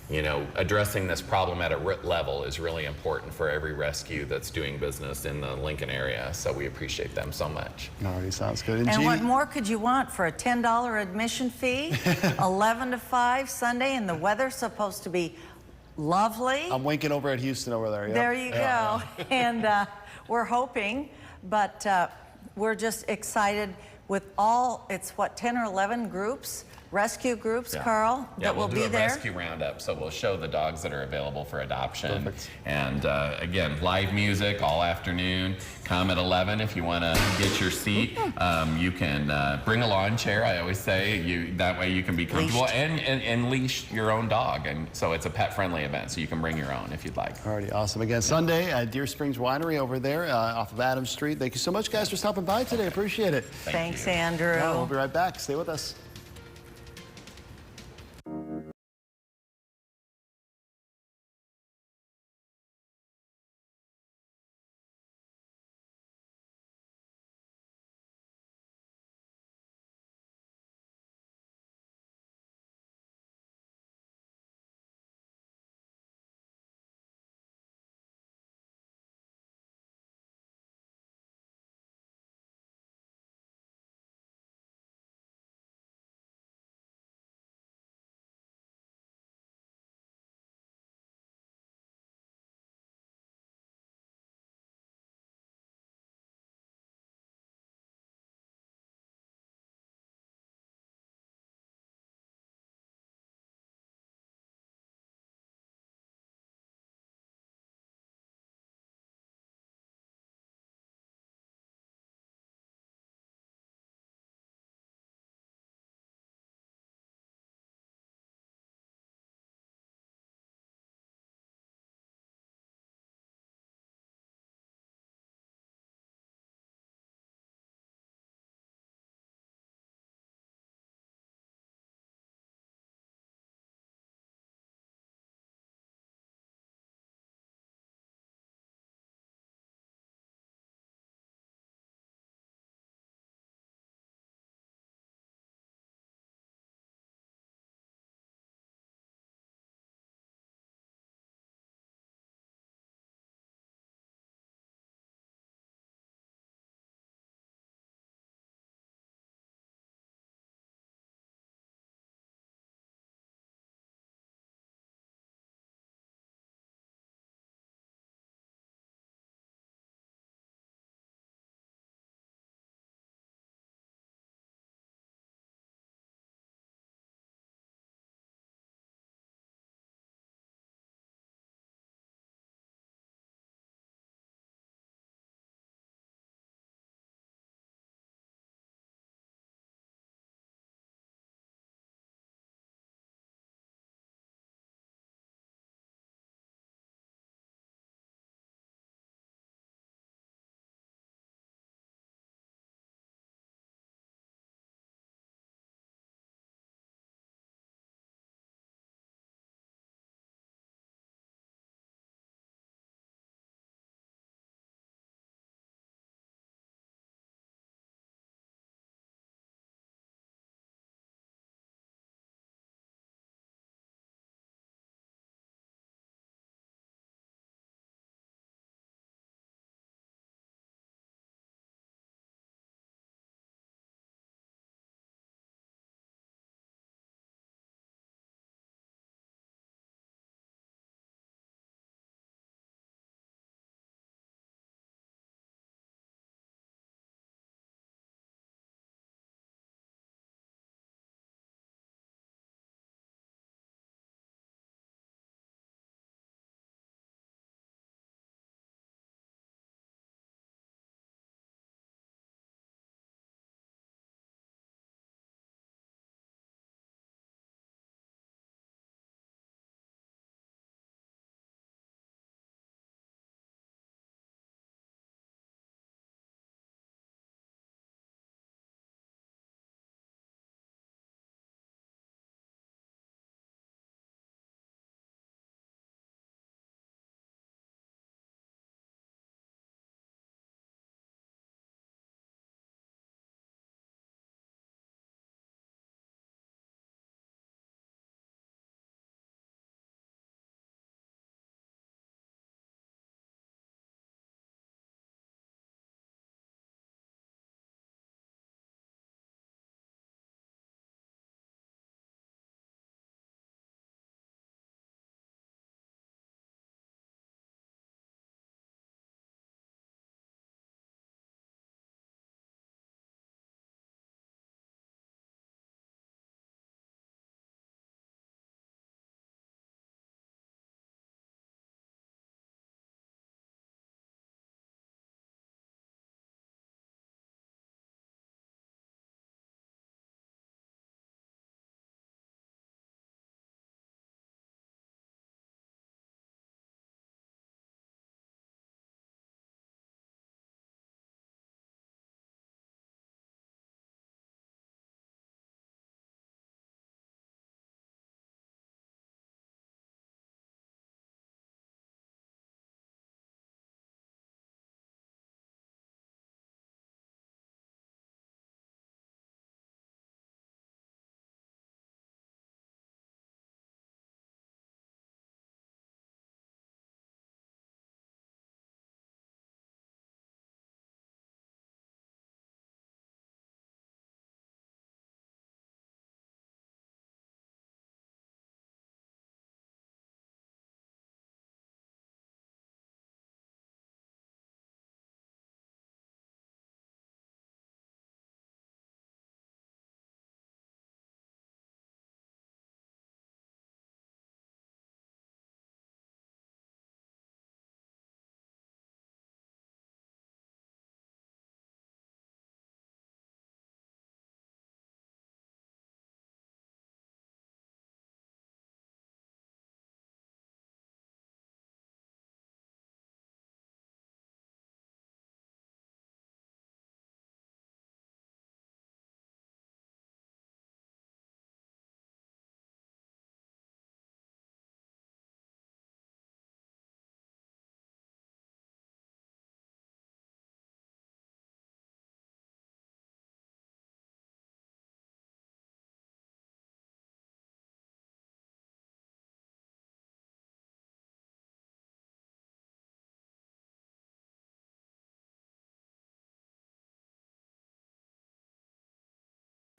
Speaker 9: you know, addressing this problem at a root level is really important for every rescue that's doing business in the Lincoln area. So we appreciate them so much.
Speaker 2: Alrighty, sounds good.
Speaker 10: And what more could you want for a $10 admission fee, 11 to 5 Sunday, and the weather's supposed to be lovely.
Speaker 2: I'm winking over at Houston over there. Yep.
Speaker 10: There you go. And we're hoping, but we're just excited with all, it's what, 10 or 11 groups? Rescue groups, Carl, that will be there?
Speaker 9: Yeah, we'll do a rescue roundup, so we'll show the dogs that are available for adoption. Perfect. And again, live music all afternoon. Come at 11 if you want to get your seat. You can bring a lawn chair, I always say. That way you can be comfortable and leash your own dog. And so it's a pet-friendly event, so you can bring your own if you'd like.
Speaker 2: Alrighty, awesome. Again, Sunday at Deer Springs Winery over there off of Adams Street. Thank you so much, guys, for stopping by today. Appreciate it.
Speaker 10: Thanks, Andrew.
Speaker 2: Yeah, we'll be right back. Stay with us.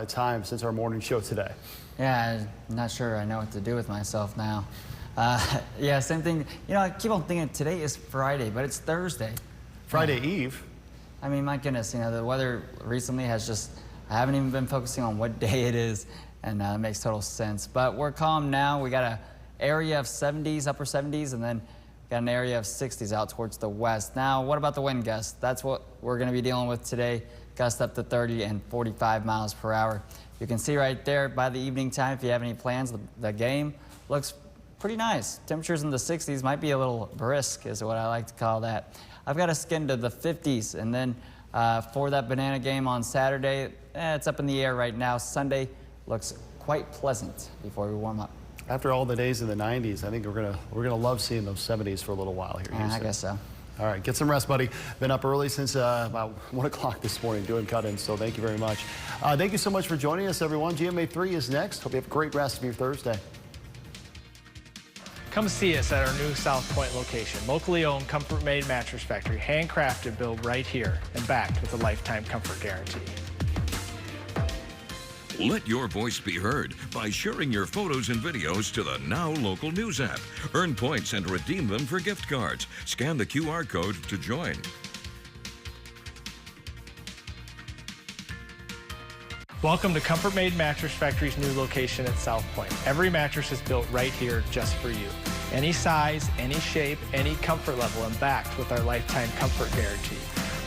Speaker 2: Time since our morning show today.
Speaker 4: Yeah, I'm not sure I know what to do with myself now. Yeah, same thing. You know, I keep on thinking today is Friday, but it's Thursday.
Speaker 2: Friday Eve?
Speaker 4: I mean, my goodness, you know, the weather recently has just, I haven't even been focusing on what day it is, and it makes total sense. But we're calm now. We got an area of 70s, upper 70s, and then got an area of 60s out towards the west. Now, what about the wind gusts? That's what we're going to be dealing with today. Gusts up to 30 and 45 miles per hour. You can see right there by the evening time, if you have any plans, the game looks pretty nice. Temperatures in the 60s, might be a little brisk is what I like to call that. I've got a skin to the 50s, and then for that banana game on Saturday, it's up in the air right now. Sunday looks quite pleasant before we warm up.
Speaker 2: After all the days in the 90s, I think we're gonna love seeing those 70s for a little while here.
Speaker 4: I guess so.
Speaker 2: All right, get some rest, buddy. Been up early since about 1 o'clock this morning doing cut-ins, so thank you very much. Thank you so much for joining us, everyone. GMA3 is next. Hope you have a great rest of your Thursday.
Speaker 11: Come see us at our new South Point location. Locally owned, comfort-made mattress factory, handcrafted, built right here, and backed with a lifetime comfort guarantee.
Speaker 1: Let your voice be heard by sharing your photos and videos to the Now Local News app. Earn points and redeem them for gift cards. Scan the QR code to join.
Speaker 11: Welcome to Comfort Made Mattress Factory's new location at South Point. Every mattress is built right here just for you. Any size, any shape, any comfort level, and backed with our lifetime comfort guarantee.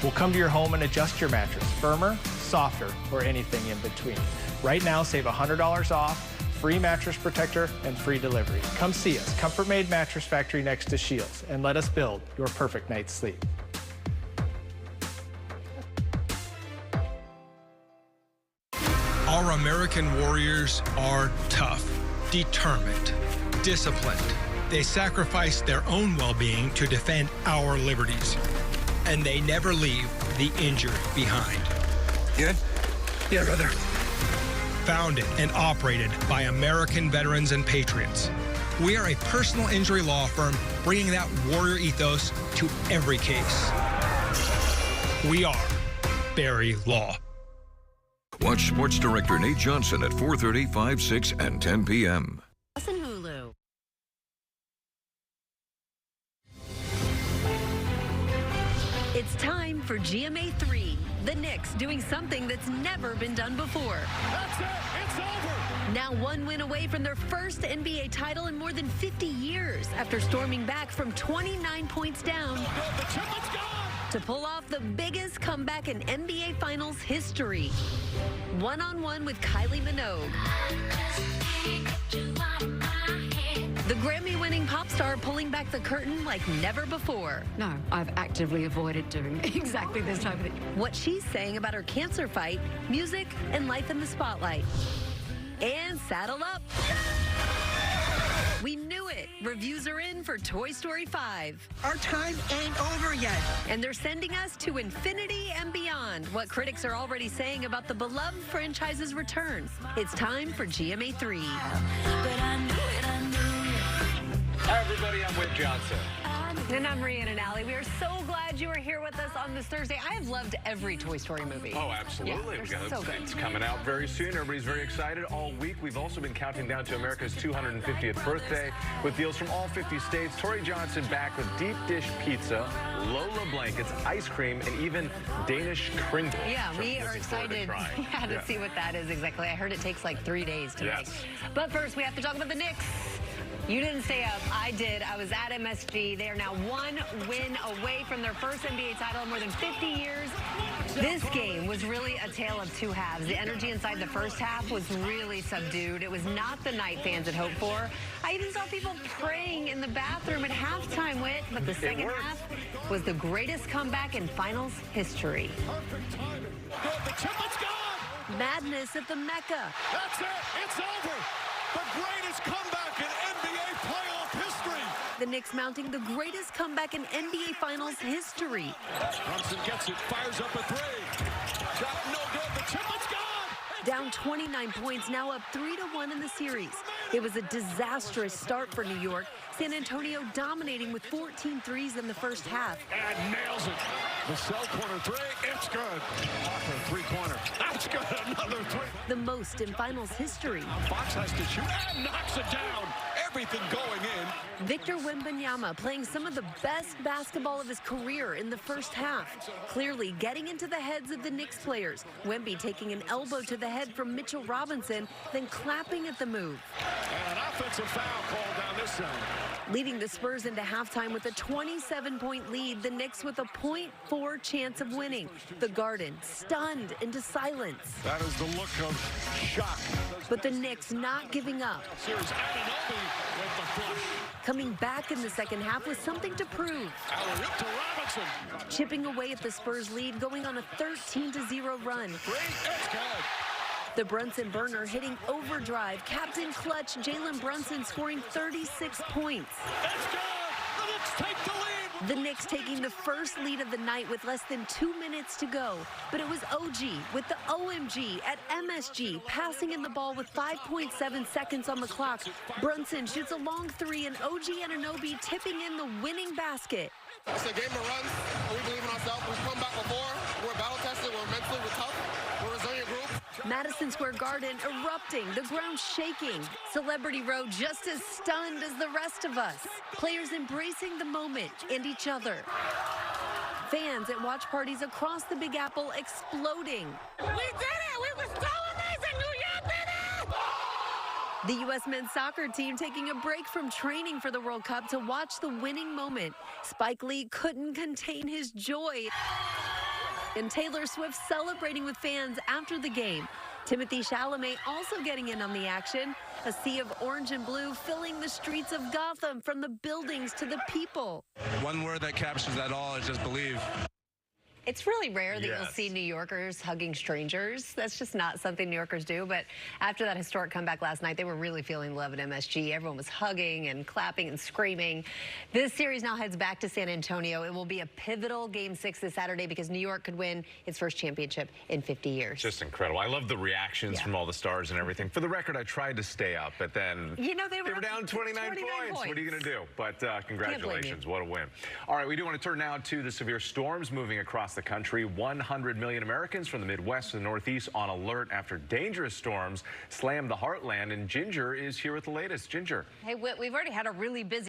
Speaker 11: We'll come to your home and adjust your mattress, firmer, softer, or anything in between. Right now, save $100 off, free mattress protector, and free delivery. Come see us, Comfort Made Mattress Factory next to Shields, and let us build your perfect night's sleep.
Speaker 12: Our American warriors are tough, determined, disciplined. They sacrifice their own well-being to defend our liberties. And they never leave the injured behind.
Speaker 13: Good? Yeah, brother.
Speaker 12: Founded and operated by American veterans and patriots. We are a personal injury law firm bringing that warrior ethos to every case. We are Barry Law.
Speaker 1: Watch Sports Director Nate Johnson at 4:30, 5, 6, and 10 p.m.
Speaker 5: Hulu. It's time for GMA3. The Knicks doing something that's never been done before.
Speaker 16: That's it. It's over.
Speaker 5: Now one win away from their first NBA title in more than 50 years after storming back from 29 points down to pull off the biggest comeback in NBA Finals history. One-on-one with Kylie Minogue. The Grammy-winning pop star pulling back the curtain like never before.
Speaker 14: No, I've actively avoided doing exactly this type of thing.
Speaker 5: What she's saying about her cancer fight, music, and life in the spotlight. And saddle up. We knew it. Reviews are in for Toy Story 5.
Speaker 25: Our time ain't over yet.
Speaker 5: And they're sending us to infinity and beyond. What critics are already saying about the beloved franchise's return. It's time for GMA3.
Speaker 26: Hi, everybody. I'm Whit Johnson.
Speaker 3: And I'm Rhiannon Alley. We are so glad you are here with us on this Thursday. I have loved every Toy Story movie.
Speaker 26: Oh, absolutely.
Speaker 3: Yeah, so good.
Speaker 26: It's coming out very soon. Everybody's very excited all week. We've also been counting down to America's 250th birthday with deals from all 50 states. Tori Johnson back with deep dish pizza, Lola blankets, ice cream, and even Danish kringle.
Speaker 3: Yeah, we are excited to see what that is exactly. I heard it takes like 3 days to make. But first, we have to talk about the Knicks. You didn't stay up. I did. I was at MSG. They are now one win away from their first NBA title in more than 50 years. This game was really a tale of two halves. The energy inside the first half was really subdued. It was not the night fans had hoped for. I even saw people praying in the bathroom at halftime, Whit, but the second half was the greatest comeback in finals history. Madness at the Mecca.
Speaker 16: That's it. It's over. The greatest comeback in NBA playoff history.
Speaker 5: The Knicks mounting the greatest comeback in NBA Finals history.
Speaker 16: Brunson gets it, fires up a three. Shot no good. The tip is gone.
Speaker 5: Down 29 points, now up 3-1 in the series.
Speaker 15: It was a disastrous start for New York. San Antonio dominating with 14 threes in the first half.
Speaker 16: And nails it. The cell corner three, it's good. Walker, three-pointer. That's good, another three.
Speaker 15: The most in finals history.
Speaker 16: Fox has to shoot and knocks it down. Everything going in.
Speaker 15: Victor Wembanyama playing some of the best basketball of his career in the first half. Clearly getting into the heads of the Knicks players. Wemby taking an elbow to the head from Mitchell Robinson, then clapping at the move.
Speaker 16: And an offensive foul called down this side.
Speaker 15: Leading the Spurs into halftime with a 27-point lead, the Knicks with a .4 chance of winning. The Garden stunned into silence.
Speaker 16: That is the look of shock.
Speaker 15: But the Knicks not giving up.
Speaker 16: Series Anunoby with the flush.
Speaker 15: Coming back in the second half with something to prove.
Speaker 16: Alley-oop to Robinson.
Speaker 15: Chipping away at the Spurs lead, going on a 13-0 run.
Speaker 16: It's good.
Speaker 15: The Brunson burner hitting overdrive. Captain clutch Jalen Brunson scoring 36 points.
Speaker 16: It's good. The Knicks take the lead.
Speaker 15: The Knicks taking the first lead of the night with less than 2 minutes to go. But it was OG with the OMG at MSG, passing in the ball with 5.7 seconds on the clock. Brunson shoots a long three, and OG Anunoby tipping in the winning basket.
Speaker 17: It's a game of runs. We believe in ourselves. We've come back before. We're battle-tested. We're mentally tough. We're a resilient group.
Speaker 15: Madison Square Garden erupting, the ground shaking. Celebrity Row just as stunned as the rest of us. Players embracing the moment and each other. Fans at watch parties across the Big Apple exploding.
Speaker 25: We did it! We were so amazing! New York did it!
Speaker 15: The U.S. men's soccer team taking a break from training for the World Cup to watch the winning moment. Spike Lee couldn't contain his joy. And Taylor Swift celebrating with fans after the game. Timothée Chalamet also getting in on the action. A sea of orange and blue filling the streets of Gotham from the buildings to the people.
Speaker 18: One word that captures that all is just believe.
Speaker 19: It's really rare that you'll see New Yorkers hugging strangers. That's just not something New Yorkers do. But after that historic comeback last night, they were really feeling love at MSG. Everyone was hugging and clapping and screaming. This series now heads back to San Antonio. It will be a pivotal Game 6 this Saturday because New York could win its first championship in 50 years.
Speaker 20: Just incredible. I love the reactions from all the stars and everything. For the record, I tried to stay up, but then
Speaker 19: they were
Speaker 20: down 29 points. What are you going to do? But congratulations. What a win. All right, we do want to turn now to the severe storms moving across the country. 100 million Americans from the Midwest to the Northeast on alert after dangerous storms slammed the heartland. And Ginger is here with the latest. Ginger.
Speaker 19: Hey, Whit, we've already had a really busy